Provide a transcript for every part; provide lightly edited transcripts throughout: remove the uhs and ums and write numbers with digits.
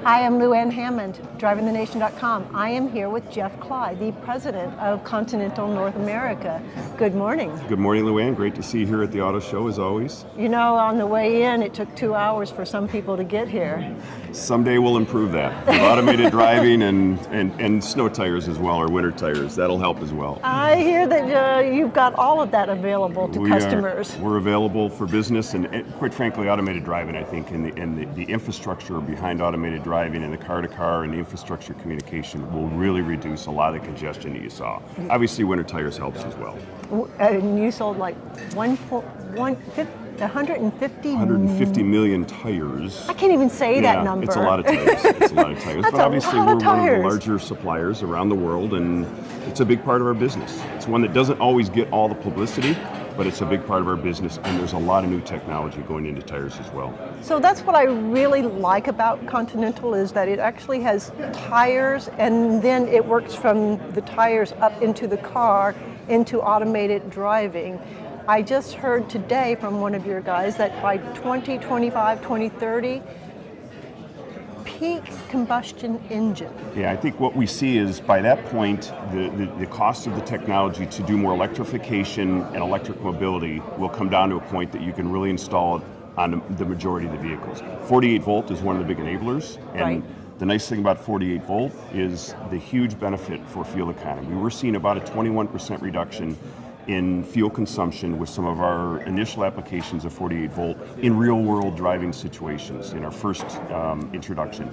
I am Lou Ann Hammond, drivingthenation.com. I am here with Jeff Klei, the president of Continental North America. Good morning. Good morning, Lou Ann. Great to see you here at the auto show as always. You know, on the way in, it took 2 hours for some people to get here. Someday we'll improve that. With automated driving and snow tires as well, or winter tires. That'll help as well. I hear that you've got all of that available to customers. We're available for business and quite frankly, automated driving, I think, and the infrastructure behind automated driving and the car-to-car and the infrastructure communication will really reduce a lot of the congestion that you saw. Obviously, winter tires helps as well. And you sold like 150 million tires. I can't even say that number. It's a lot of tires. It's a lot of tires. That's but obviously we're one of tires. the larger suppliers around the world, and it's a big part of our business. It's one that doesn't always get all the publicity, but it's a big part of our business, and there's a lot of new technology going into tires as well. So that's what I really like about Continental, is that it actually has tires, and then it works from the tires up into the car, into automated driving. I just heard today from one of your guys that by 2025, 2030, peak combustion engine. Yeah, I think what we see is by that point, the cost of the technology to do more electrification and electric mobility will come down to a point that you can really install it on the majority of the vehicles. 48 volt is one of the big enablers, and right. The nice thing about 48 volt is the huge benefit for fuel economy. We're seeing about a 21% reduction in fuel consumption with some of our initial applications of 48 volt in real world driving situations in our first introduction.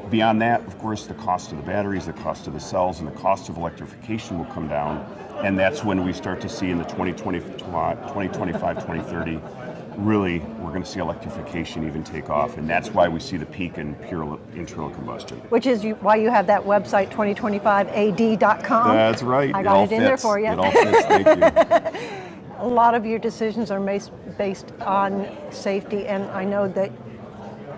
Beyond that, of course, the cost of the batteries, the cost of the cells, and the cost of electrification will come down, and that's when we start to see in the 2025, 2030, really we're going to see electrification even take off, and that's why we see the peak in pure internal combustion. Which is why you have that website, 2025ad.com. That's right. I got it in there for you. It all fits, thank you. A lot of your decisions are based on safety, and I know that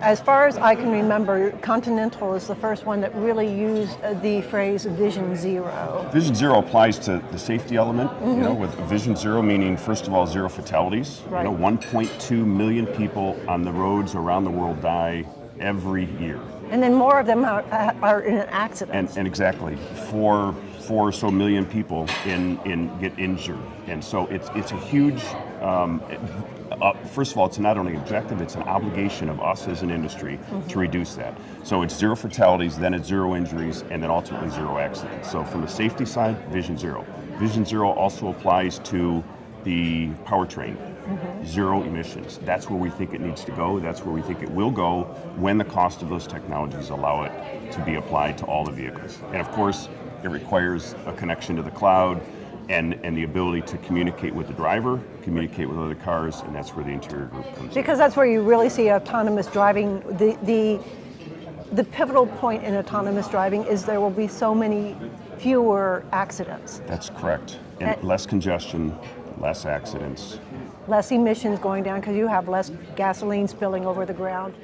as far as I can remember, Continental is the first one that really used the phrase Vision Zero. Vision Zero applies to the safety element, with Vision Zero meaning, first of all, zero fatalities. Right. 1.2 million people on the roads around the world die every year. And then more of them are in an accident. And exactly, four or so million people get injured. And so it's a huge, first of all, it's not only objective, it's an obligation of us as an industry to reduce that. So it's zero fatalities, then it's zero injuries, and then ultimately zero accidents. So from the safety side, Vision Zero. Vision Zero also applies to the powertrain. Zero emissions. That's where we think it needs to go. That's where we think it will go when the cost of those technologies allow it to be applied to all the vehicles. And of course, it requires a connection to the cloud and the ability to communicate with the driver, communicate with other cars, and that's where the interior group comes in. Because that's where you really see autonomous driving. The pivotal point in autonomous driving is there will be so many fewer accidents. That's correct. And less congestion, less accidents. Less emissions going down because you have less gasoline spilling over the ground.